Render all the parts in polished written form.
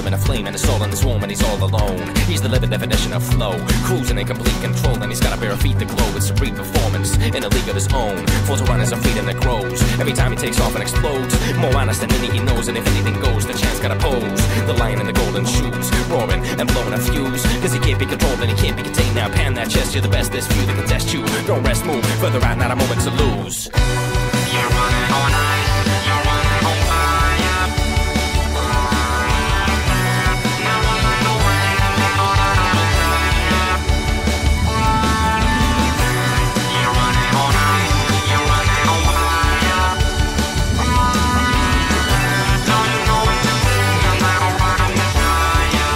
in a flame and his soul in this womb and he's all alone. He's the living definition of flow, cruising in complete control, and he's got a pair of feet that glow with supreme performance in a league of his own. Full to run as a freedom that grows every time he takes off and explodes. More honest than any he knows, and if anything goes, the chance gotta pose. The lion in the golden shoes, roaring and blowing a fuse, cause he can't be controlled and he can't be contained. Now pan that chest, you're the best, there's few that can test you. Don't rest, move further out, not a moment to lose. You're running on ice, you're running on fire. Never let the wind on fire. You're running on ice, you're running on fire. Don't you know what to do, you're not running on fire.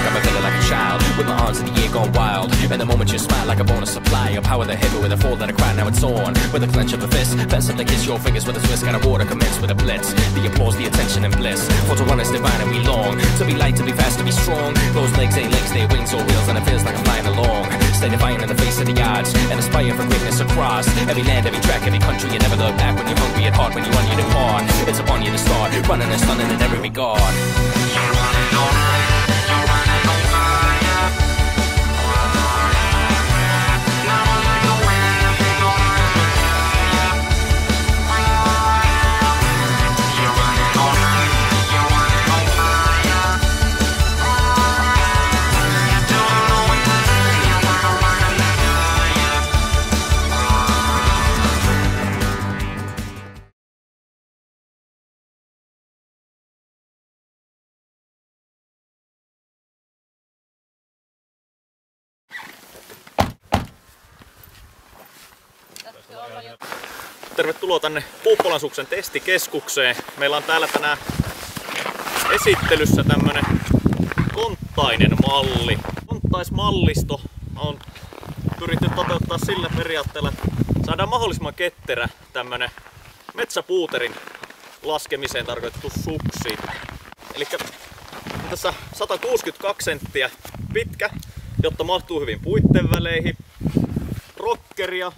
Got me feeling like a child, with my arms in the air gone wild. And the moment you smile like a bonus supply of power that hit me with a fall that I cry, now it's on. With a clench of a fist, fence up to kiss your fingers with a twist. Got a war to commence with a blitz. The applause, the attention and bliss. For to run is divine and we long. To be light, to be fast, to be strong. Those legs ain't legs, they're wings or wheels, and it feels like I'm flying along. Stay defiant in the face of the odds, and aspire for greatness across every land, every track, every country. You never look back when you're hungry at heart, when you run, you depart. It's upon you to start, running and stunning in every regard. You're running on ice, you're running on fire. Never let the wind on fire. You're running on ice, you're running on fire. Don't you know what to do, you're not running on fire. Tervetuloa tänne Puuppolan suksen testikeskukseen. Meillä on täällä tänään esittelyssä tämmönen konttainen malli. Konttaismallisto on pyritty toteuttaa sillä periaatteella, että saadaan mahdollisimman ketterä tämmönen metsäpuuterin laskemiseen tarkoitettu suksi. Elikkä tässä 162 senttiä pitkä, jotta mahtuu hyvin puitten väleihin. Rockeria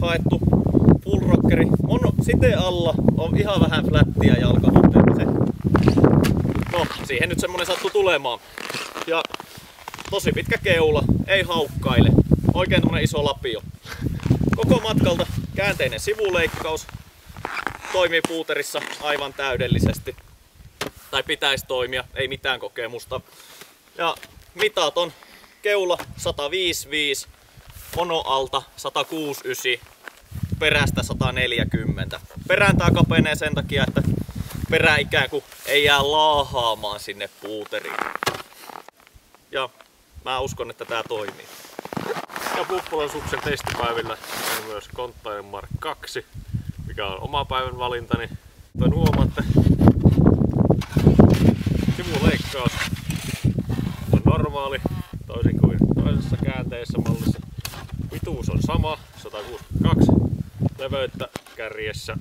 haettu, full rockeri. Siteen alla on ihan vähän flättiä jalkatunteeseen. No, siihen nyt semmonen sattuu tulemaan. Ja tosi pitkä keula, ei haukkaile. Oikein tämmönen iso lapio. Koko matkalta käänteinen sivuleikkaus. Toimii puuterissa aivan täydellisesti. Tai pitäisi toimia, ei mitään kokemusta. Ja mitat on keula 105,5, mono alta 169, perästä 140. Perään tää kapenee sen takia, että perä ikään kuin ei jää laahaamaan sinne puuteriin. Ja mä uskon, että tää toimii. Ja Puuppolan suksen testipäivillä on myös konttainen Mark 2, mikä on oma päivän valintani. Kuten huomaatte, sivuleikkaus on normaali, toisin kuin toisessa käänteisessä mallissa. Pituus on sama, 162, leveyttä kärjessä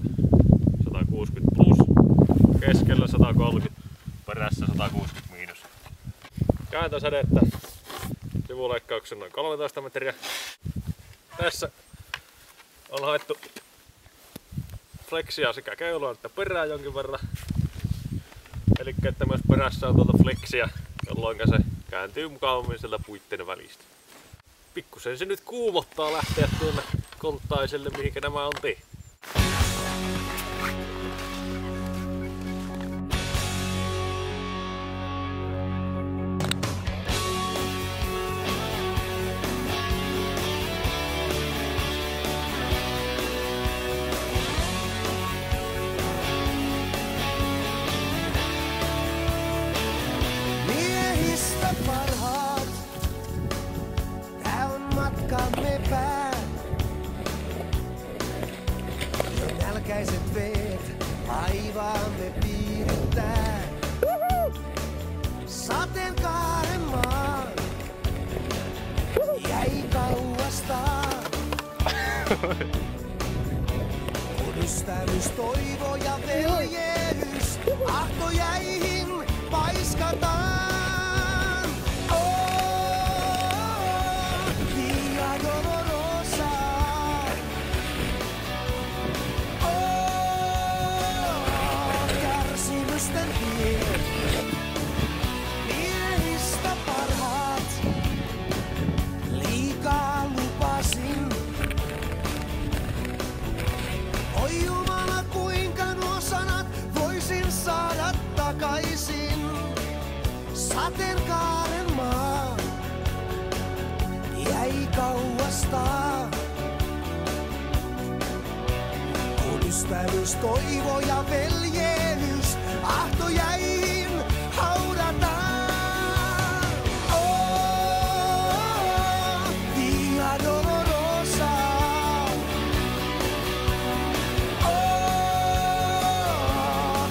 160 plus, keskellä 130, perässä 160 miinus. Kääntösädettä sivuleikkauksen noin 13 metriä. Tässä on haettu flexia sekä keulaan että perään jonkin verran. Eli että myös perässä on tuolta flexia, jolloin se kääntyy mukavammin sieltä puitten välistä. Pikkusen se nyt kuumottaa lähteä tuonne konttaiselle, mihinkä nämä on tehty. Nälkäiset veet laivaamme piirittää. Sateenkaaren maan jäi kauastaan. Kun ystävyys, toivo ja veljeys ahtojäihin paiskataan. Via Dolorosa. Kärsimysten jäi kauasta. Kun ystävyys, toivo ja veljeys ahtojäihin haudataan. Oh, Via Dolorosa. Oh,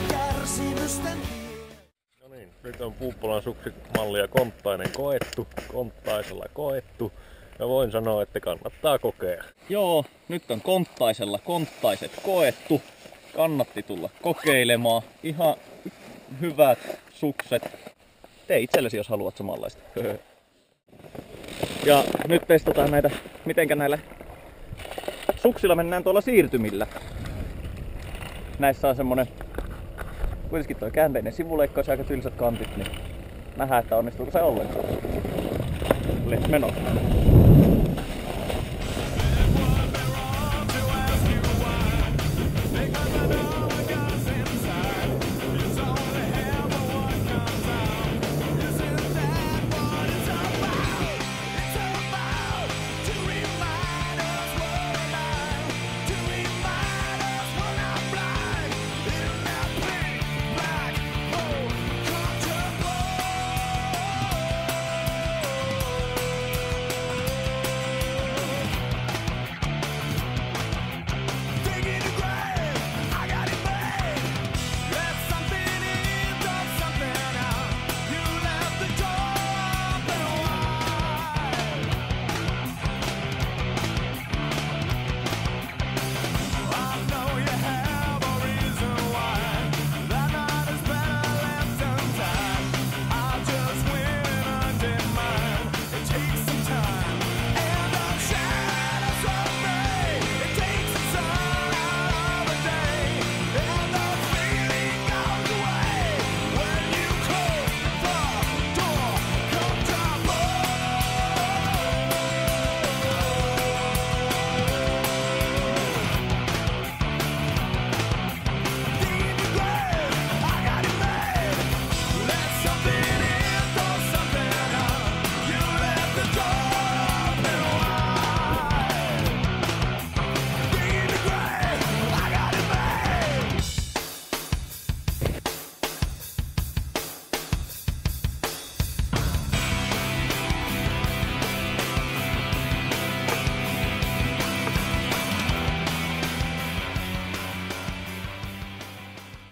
kärsimysten tie. No niin, nyt on Puuppolan suksimalli ja Konttainen koettu, Konttaisella koettu. Ja voin sanoa, että kannattaa kokea. Joo, nyt on Konttaisella konttaiset koettu. Kannatti tulla kokeilemaan. Ihan hyvät sukset. Tee itsellesi, jos haluat samanlaista. Ja nyt testataan näitä, mitenkä näillä suksilla mennään tuolla siirtymillä. Näissä on semmonen, kuitenkin toi käänteinen sivuleikkaus ja aika tylsät kantit, niin nähdään, että onnistuuko se ollenkaan. Let's meno.